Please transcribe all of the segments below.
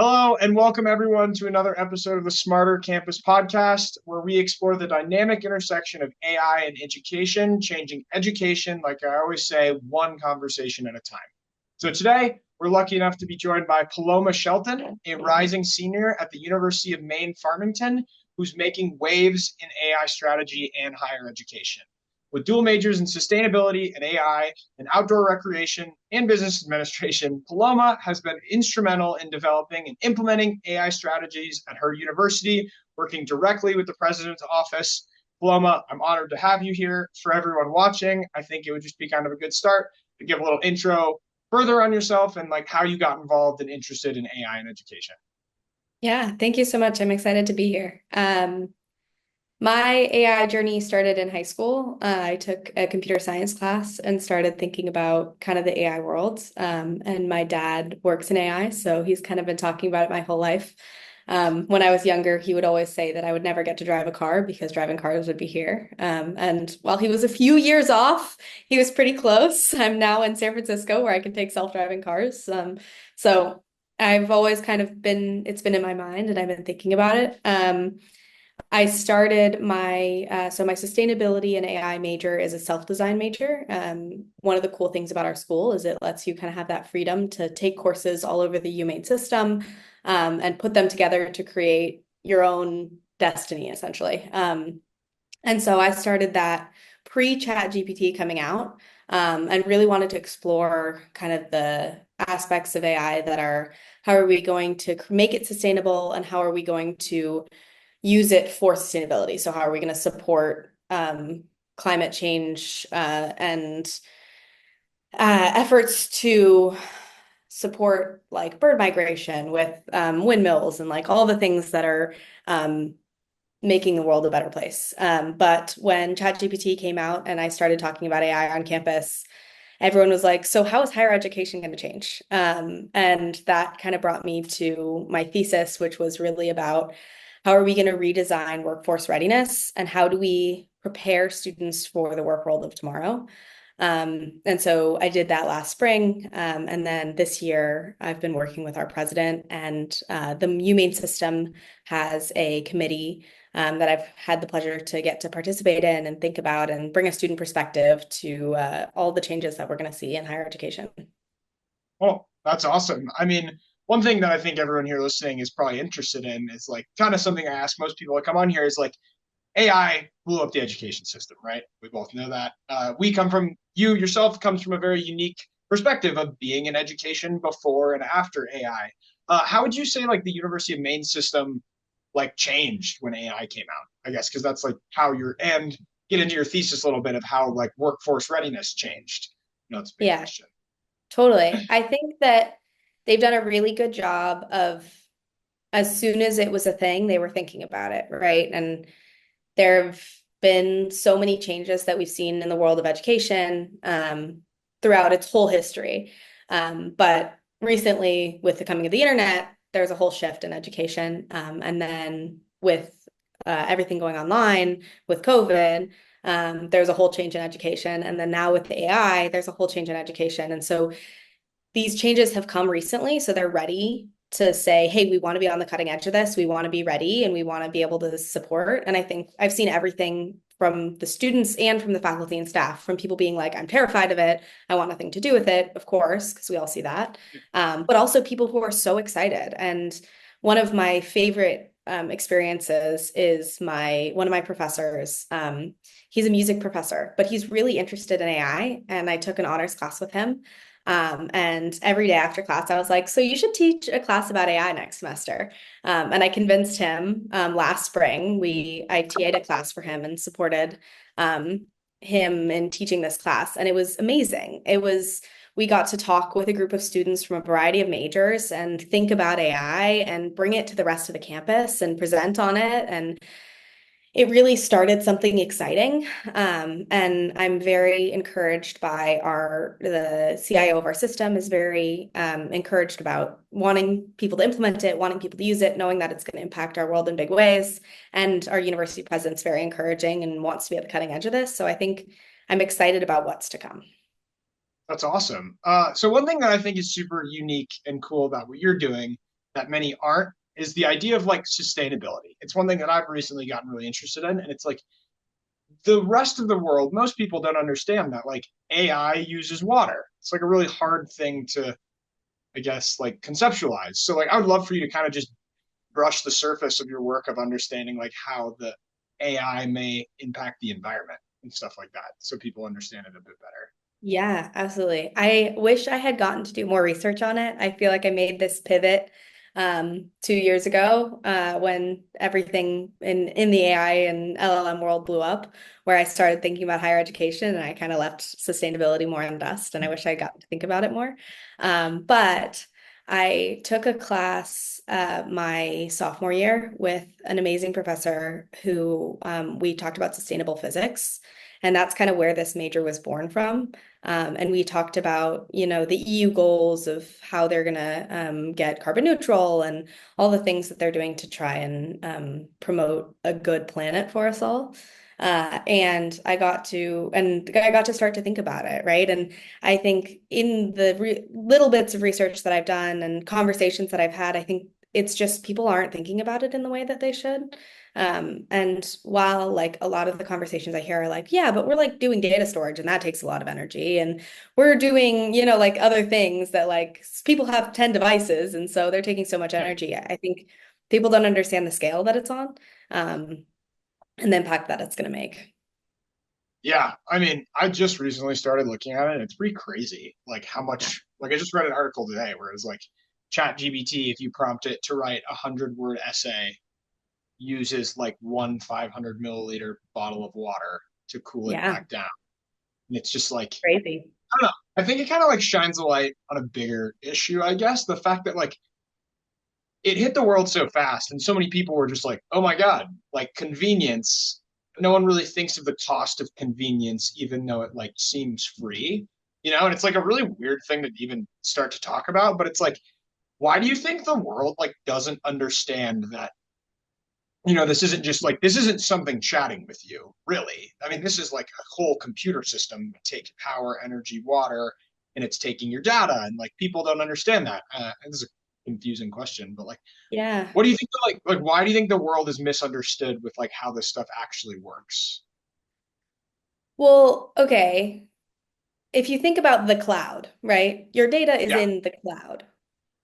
Hello, and welcome everyone to another episode of the Smarter Campus podcast, where we explore the dynamic intersection of AI and education, changing education, like I always say, one conversation at a time. So today, we're lucky enough to be joined by Paloma Shelton, a rising senior at the University of Maine Farmington, who's making waves in AI strategy and higher education. With dual majors in sustainability and AI and outdoor recreation and business administration, Paloma has been instrumental in developing and implementing AI strategies at her university, working directly with the president's office. Paloma, I'm honored to have you here. For everyone watching, I think it would just be kind of a good start to give a little intro further on yourself and like how you got involved and interested in AI and education. Yeah, thank you so much. I'm excited to be here. My AI journey started in high school. I took a computer science class and started thinking about kind of the AI world. And my dad works in AI, so he's kind of been talking about it my whole life. When I was younger, he would always say that I would never get to drive a car because driving cars would be here. And while he was a few years off, he was pretty close. I'm now in San Francisco where I can take self-driving cars. So I've always kind of it's been in my mind and I've been thinking about it. I started my sustainability and AI major is a self-design major. One of the cool things about our school is it lets you kind of have that freedom to take courses all over the UMaine system, and put them together to create your own destiny, essentially. And so I started that pre-Chat GPT coming out, and really wanted to explore kind of the aspects of AI that are how are we going to make it sustainable and how are we going to use it for sustainability. So how are we going to support climate change and efforts to support like bird migration with windmills and like all the things that are making the world a better place. But when ChatGPT came out and I started talking about AI on campus, everyone was like, so how is higher education going to change? And that kind of brought me to my thesis, which was really about how are we going to redesign workforce readiness and how do we prepare students for the work world of tomorrow? And so I did that last spring. And then this year, I've been working with our president, and the UMaine system has a committee that I've had the pleasure to get to participate in and think about and bring a student perspective to all the changes that we're going to see in higher education. Oh, that's awesome. I mean, one thing that I think everyone here listening is probably interested in is like kind of something I ask most people that come on here is like AI blew up the education system, right? We both know that. We come from, you yourself comes from a very unique perspective of being in education before and after AI. How would you say like the University of Maine system like changed when AI came out? I guess because that's like how you're and get into your thesis a little bit of how like workforce readiness changed. No, it's a big Yeah, question. totally. I think that they've done a really good job of, as soon as it was a thing, they were thinking about it, right? And there have been so many changes that we've seen in the world of education throughout its whole history. But recently, with the coming of the internet, there's a whole shift in education. And then with everything going online with COVID, there's a whole change in education. And then now with the AI, there's a whole change in education. And so these changes have come recently, so they're ready to say, hey, we want to be on the cutting edge of this. We want to be ready and we want to be able to support. And I think I've seen everything from the students and from the faculty and staff, from people being like, I'm terrified of it. I want nothing to do with it, of course, because we all see that. But also people who are so excited. And one of my favorite experiences is my one of my professors. He's a music professor, but he's really interested in AI. And I took an honors class with him. And every day after class, I was like, so you should teach a class about AI next semester. And I convinced him last spring. I TA'd a class for him and supported him in teaching this class. And it was amazing. We got to talk with a group of students from a variety of majors and think about AI and bring it to the rest of the campus and present on it. And it really started something exciting. And I'm very encouraged by the CIO of our system is very encouraged about wanting people to implement it, wanting people to use it, knowing that it's going to impact our world in big ways. And our university president's very encouraging and wants to be at the cutting edge of this. So I think I'm excited about what's to come. That's awesome. So one thing that I think is super unique and cool about what you're doing that many aren't is the idea of like sustainability. It's one thing that I've recently gotten really interested in, and it's like the rest of the world, most people don't understand that like AI uses water. It's like a really hard thing to, I guess, like conceptualize. So like I would love for you to kind of just brush the surface of your work of understanding like how the AI may impact the environment and stuff like that, so people understand it a bit better. Yeah, absolutely. I wish I had gotten to do more research on it. I feel like I made this pivot 2 years ago when everything in the AI and LLM world blew up, where I started thinking about higher education and I kind of left sustainability more in dust. And I wish I got to think about it more. But I took a class my sophomore year with an amazing professor who we talked about sustainable physics. And that's kind of where this major was born from. And we talked about, the EU goals of how they're going to get carbon neutral and all the things that they're doing to try and promote a good planet for us all. And I got to start to think about it, right? And I think in the little bits of research that I've done and conversations that I've had, I think it's just people aren't thinking about it in the way that they should. And while like a lot of the conversations I hear are like, yeah, but we're like doing data storage and that takes a lot of energy. And we're doing, like other things that like people have 10 devices. And so they're taking so much energy. I think people don't understand the scale that it's on, and the impact that it's going to make. Yeah, I mean, I just recently started looking at it, and it's pretty crazy. Like how Yeah. much, like I just read an article today where it was like Chat GBT, if you prompt it to write 100-word essay, uses like one 500 milliliter bottle of water to cool it Yeah. back down. And it's just like, Crazy. I don't know. I think it kind of like shines a light on a bigger issue, I guess. The fact that like it hit the world so fast and so many people were just like, oh my God, like convenience. No one really thinks of the cost of convenience, even though it like seems free, and it's like a really weird thing to even start to talk about. But it's like, why do you think the world like doesn't understand that this isn't just like this isn't something chatting with you, really. I mean, this is like a whole computer system that takes power, energy, water, and it's taking your data. And like people don't understand that. This is a confusing question, but like, Yeah. what do you think? Like, why do you think the world is misunderstood with like how this stuff actually works? Well, okay. If you think about the cloud, right? Your data is Yeah, in the cloud.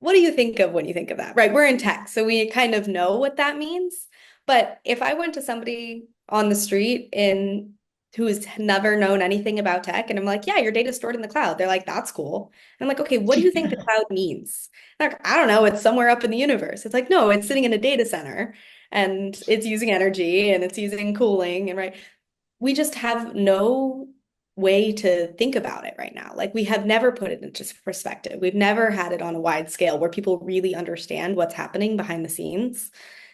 What do you think of when you think of that? Right? We're in tech, so we kind of know what that means. But if I went to somebody on the street in who's never known anything about tech, and I'm like, yeah, your data's stored in the cloud. They're like, that's cool. And I'm like, okay, what do you think the cloud means? They're like, I don't know, it's somewhere up in the universe. It's like, no, it's sitting in a data center and it's using energy and it's using cooling and right. We just have no way to think about it right now. Like we have never put it into perspective. We've never had it on a wide scale where people really understand what's happening behind the scenes.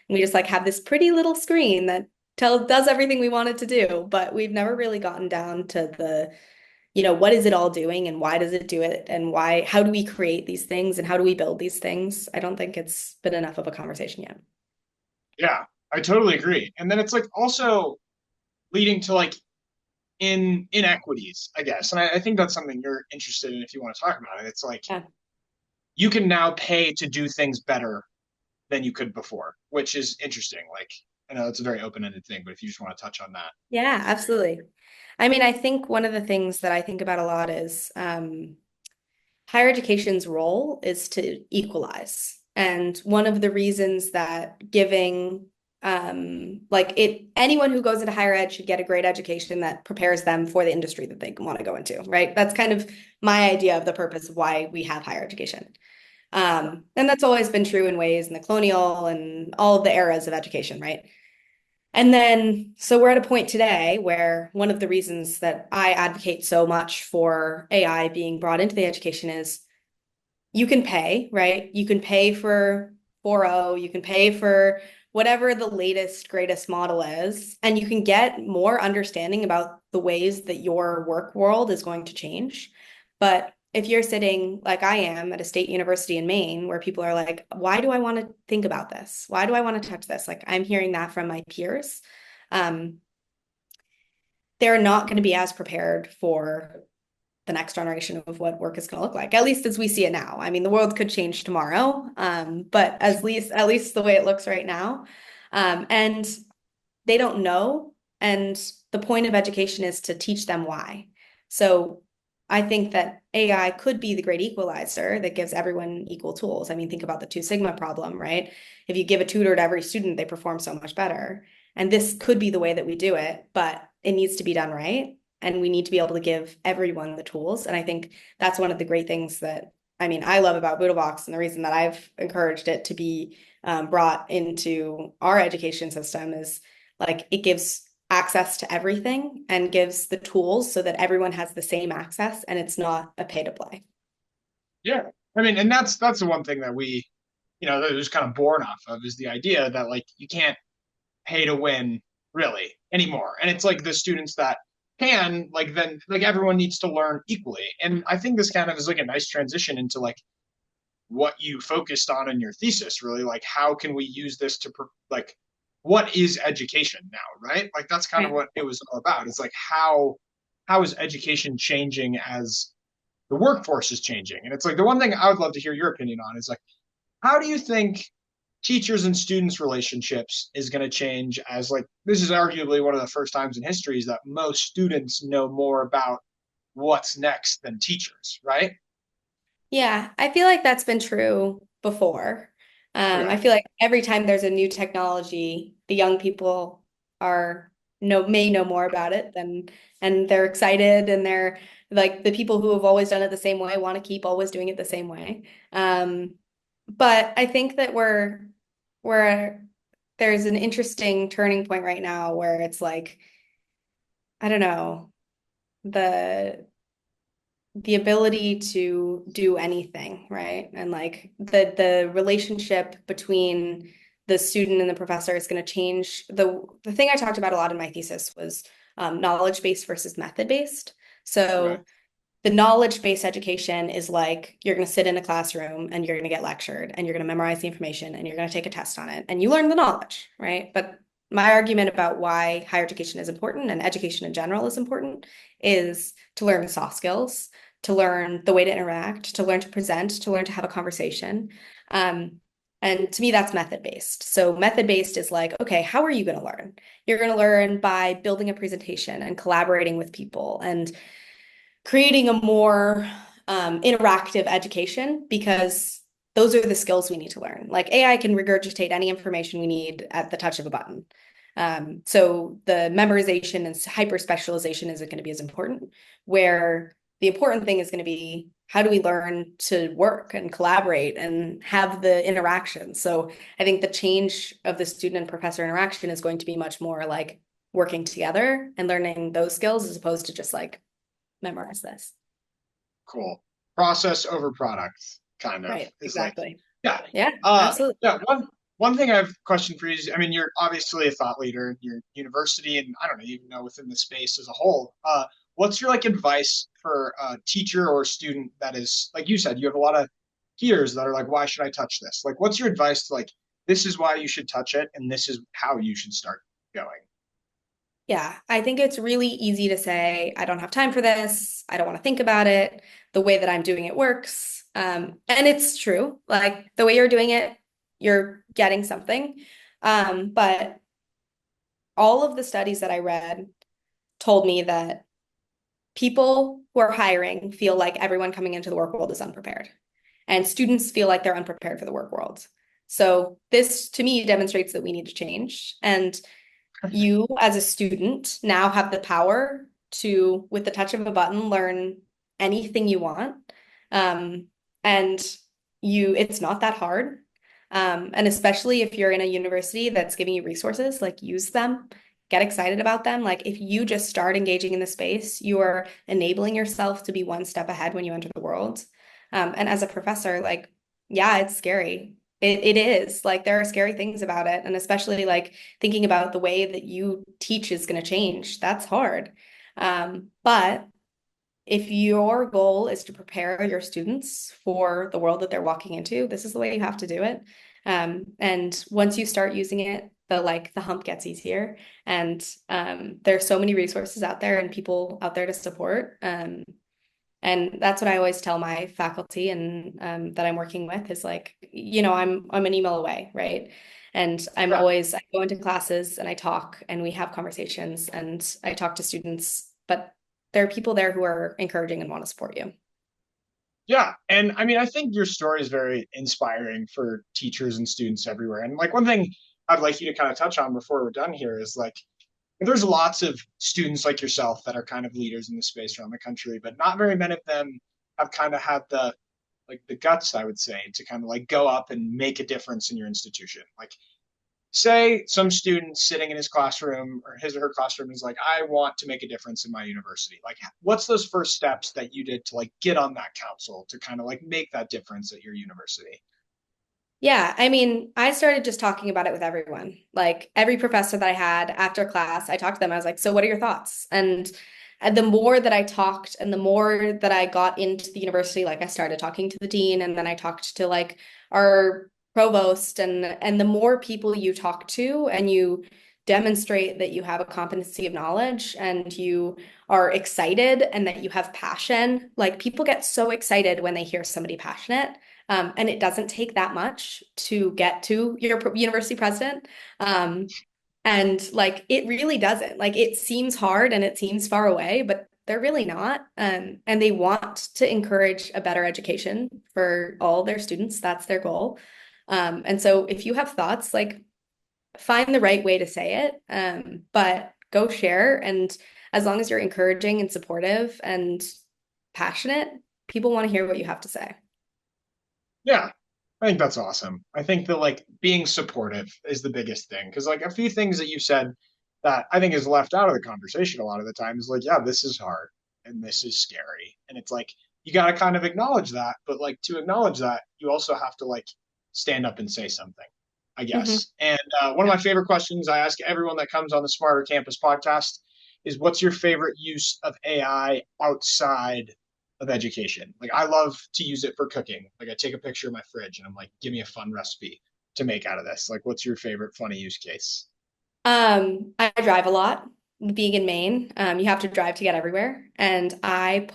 And we just like have this pretty little screen that does everything we want it to do, but we've never really gotten down to the, what is it all doing and why does it do it and how do we create these things and how do we build these things? I don't think it's been enough of a conversation yet. yeah, I totally agree. And then it's like also leading to like in inequities, I guess. And I think that's something you're interested in if you want to talk about it. It's like Yeah. you can now pay to do things better than you could before, which is interesting. Like, I know it's a very open ended thing, but if you just want to touch on that. Yeah, absolutely. I mean, I think one of the things that I think about a lot is higher education's role is to equalize. And one of the reasons that giving anyone who goes into higher ed should get a great education that prepares them for the industry that they want to go into, right? That's kind of my idea of the purpose of why we have higher education. And that's always been true in ways in the colonial and all of the eras of education, right? And then, so we're at a point today where one of the reasons that I advocate so much for AI being brought into the education is you can pay, right? You can pay for 4.0, you can pay for whatever the latest, greatest model is, and you can get more understanding about the ways that your work world is going to change. But if you're sitting like I am at a state university in Maine, where people are like, why do I want to think about this? Why do I want to touch this? Like I'm hearing that from my peers. Um, they're not going to be as prepared for the next generation of what work is going to look like, at least as we see it now. I mean, the world could change tomorrow, but at least the way it looks right now. And they don't know. And the point of education is to teach them why. So I think that AI could be the great equalizer that gives everyone equal tools. I mean, think about the two sigma problem, right? If you give a tutor to every student, they perform so much better. And this could be the way that we do it, but it needs to be done right. And we need to be able to give everyone the tools. And I think that's one of the great things that, I mean, I love about Boodlebox, and the reason that I've encouraged it to be brought into our education system is like it gives access to everything and gives the tools so that everyone has the same access and it's not a pay to play. Yeah. I mean, and that's the one thing that we, that was kind of born off of is the idea that like you can't pay to win really anymore. And it's like the students that can, like then like everyone needs to learn equally. And I think this kind of is like a nice transition into like what you focused on in your thesis, really. Like how can we use this to like what is education now, right? Like that's kind of Right. what it was all about. It's like how is education changing as the workforce is changing? And it's like the one thing I would love to hear your opinion on is like how do you think teachers and students relationships is going to change as like this is arguably one of the first times in history is that most students know more about what's next than teachers, right? Yeah, I feel like that's been true before. I Okay. feel like every time there's a new technology, the young people are may know more about it than and they're excited and they're like the people who have always done it the same way want to keep always doing it the same way. But I think that we're there's an interesting turning point right now where it's like, I don't know, the the ability to do anything, right? And like the relationship between the student and the professor is going to change. The thing I talked about a lot in my thesis was knowledge-based versus method-based. Okay. So the knowledge-based education is like you're going to sit in a classroom and you're going to get lectured and you're going to memorize the information and you're going to take a test on it and you learn the knowledge, right? But my argument about why higher education is important and education in general is important is to learn soft skills, to learn the way to interact, to learn to present, to learn to have a conversation. Um, and to me, that's method-based. So method-based is like, okay, how are you going to learn? You're going to learn by building a presentation and collaborating with people and creating a more interactive education because those are the skills we need to learn. Like AI can regurgitate any information we need at the touch of a button. So the memorization and hyper specialization isn't going to be as important, where the important thing is going to be how do we learn to work and collaborate and have the interaction. So I think the change of the student and professor interaction is going to be much more like working together and learning those skills as opposed to just like memorize this. Cool. Process over product, kind of, Right, is like, exactly. yeah. Yeah, Uh, absolutely. yeah. One thing I have a question for you is, I mean, you're obviously a thought leader in your university, and I don't even know within the space as a whole. What's your like advice for a teacher or student that is, like you said, you have a lot of peers that are like, why should I touch this? Like, what's your advice to like, this is why you should touch it, and this is how you should start going? Yeah, I think it's really easy to say, I don't have time for this. I don't want to think about it. The way that I'm doing it works. And it's true. Like the way you're doing it, you're getting something. But all of the studies that I read told me that people who are hiring feel like everyone coming into the work world is unprepared, and students feel like they're unprepared for the work world. So this to me demonstrates that we need to change. And you, as a student, now have the power to, with the touch of a button, learn anything you want. Um, and it's not that hard. And especially if you're in a university that's giving you resources, like use them, get excited about them. Like if you just start engaging in the space, you are enabling yourself to be one step ahead when you enter the world. And as a professor, like, yeah, it's scary. It is like there are scary things about it. And especially like thinking about the way that you teach is going to change. That's hard. But if your goal is to prepare your students for the world that they're walking into, this is the way you have to do it. And once you start using it, the hump gets easier. And there's so many resources out there and people out there to support. And that's what I always tell my faculty and that I'm working with is like, I'm an email away, right? And Yeah. I go into classes and I talk and we have conversations and I talk to students, but there are people there who are encouraging and want to support you. Yeah. And I mean, I think your story is very inspiring for teachers and students everywhere. And like one thing I'd like you to kind of touch on before we're done here is like there's lots of students like yourself that are kind of leaders in the space around the country, but not very many of them have kind of had the guts, I would say, to kind of like go up and make a difference in your institution. Like say some student sitting in his classroom or his or her classroom is like, I want to make a difference in my university. Like, what's those first steps that you did to like get on that council to kind of like make that difference at your university? Yeah, I mean, I started just talking about it with everyone. Like every professor that I had after class, I talked to them. I was like, "So what are your thoughts?" And the more that I talked and the more that I got into the university, like I started talking to the dean and then I talked to like our provost and the more people you talk to and you demonstrate that you have a competency of knowledge and you are excited and that you have passion, like people get so excited when they hear somebody passionate. And it doesn't take that much to get to your university president. And like it really doesn't. Like it seems hard and it seems far away, but they're really not. And they want to encourage a better education for all their students. That's their goal. And so if you have thoughts, like find the right way to say it, but go share. And as long as you're encouraging and supportive and passionate, people want to hear what you have to say. Yeah, I think that's awesome. I think that like being supportive is the biggest thing because like a few things that you said that I think is left out of the conversation a lot of the time is like, yeah, this is hard and this is scary. And it's like you got to kind of acknowledge that, but like to acknowledge that, you also have to like stand up and say something, I Mhm. guess. And one of my favorite questions I ask everyone that comes on the Smarter Campus podcast is what's your favorite use of AI outside of education? Like I love to use it for cooking. Like I take a picture of my fridge and I'm like, give me a fun recipe to make out of this. Like what's your favorite funny use case? I drive a lot. Being in Maine, you have to drive to get everywhere. And I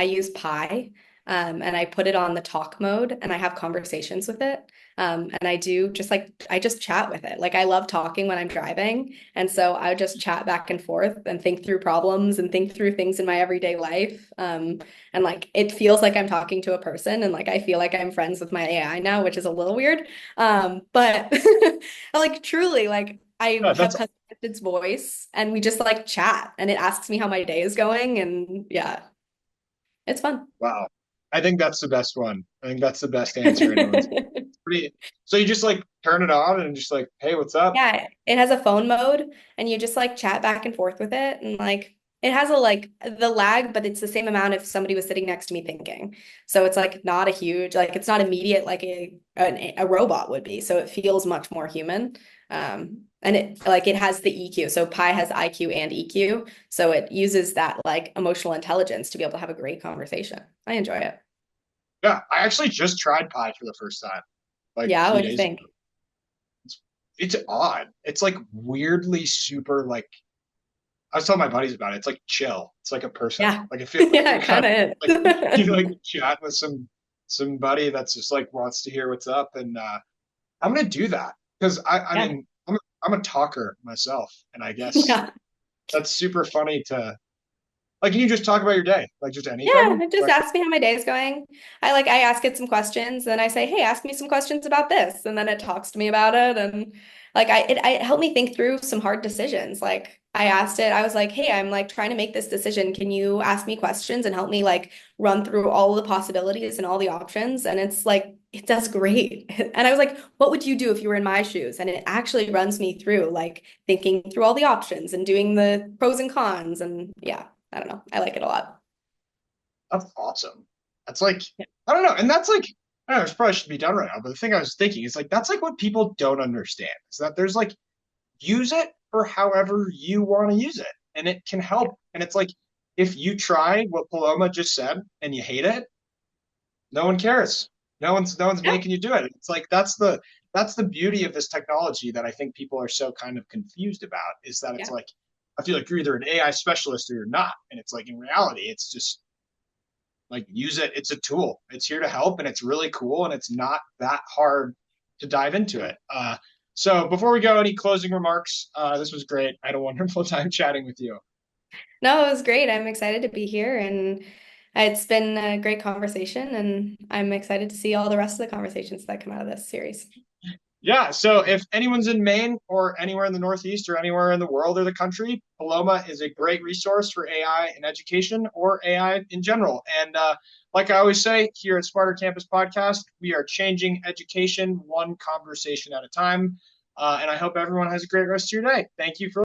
use Pi, and I put it on the talk mode and I have conversations with it. And I just chat with it. Like I love talking when I'm driving. And so I would just chat back and forth and think through problems and think through things in my everyday life. And like it feels like I'm talking to a person and like I feel like I'm friends with my AI now, which is a little weird. But like truly, like I Yeah, have that's customized its voice and we just like chat and it asks me how my day is going and yeah, it's fun. wow. I think that's the best one. I think that's the best answer anyone's pretty. So you just like turn it on and just like, hey, what's up? Yeah, it has a phone mode and you just like chat back and forth with it and like it has a like the lag, but it's the same amount if somebody was sitting next to me thinking. So it's like not a huge like it's not immediate like a robot would be. So it feels much more human. And it has the EQ. So Pi has IQ and EQ. So it uses that like emotional intelligence to be able to have a great conversation. I enjoy it. Yeah, I actually just tried pie for the first time like a Yeah, few what do you days ago. think? It's odd. It's like weirdly super like I was telling my buddies about it. It's like chill. It's like a person. Yeah. Like I feel like Yeah, you're it kind kind of of like you is. like chat with somebody that's just like wants to hear what's up, and I'm gonna do that because I Yeah. mean I'm a talker myself, and I guess Yeah. that's super funny to like. Can you just talk about your day, like just Yeah, anything? it just Like asks me how my day is going. I ask it some questions, and I say, "Hey, ask me some questions about this," and then it talks to me about it, and like it helped me think through some hard decisions. Like I asked it, I was like, "Hey, I'm like trying to make this decision. Can you ask me questions and help me like run through all the possibilities and all the options?" And it's like it does great. And I was like, "What would you do if you were in my shoes?" And it actually runs me through like thinking through all the options and doing the pros and cons, and yeah, I don't know, I like it a lot. that's awesome. That's like I don't know, and that's like I don't know. This probably should be done right now, but the thing I was thinking is like that's like what people don't understand is that there's like use it for however you want to use it. And it can help. And it's like if you try what Paloma just said and you hate it, no one cares. No one's Yeah. making you do it. It's like that's the beauty of this technology that I think people are so kind of confused about is that it's Yeah. like I feel like you're either an AI specialist or you're not. And it's like in reality, it's just like use it. It's a tool. It's here to help, and it's really cool, and it's not that hard to dive into it. So before we go, any closing remarks? This was great. I had a wonderful time chatting with you. No, it was great. I'm excited to be here, and it's been a great conversation, and I'm excited to see all the rest of the conversations that come out of this series. Yeah, so if anyone's in Maine or anywhere in the Northeast or anywhere in the world or the country, Paloma is a great resource for AI in education or AI in general. And like I always say here at Smarter Campus Podcast, we are changing education one conversation at a time. And I hope everyone has a great rest of your day. Thank you for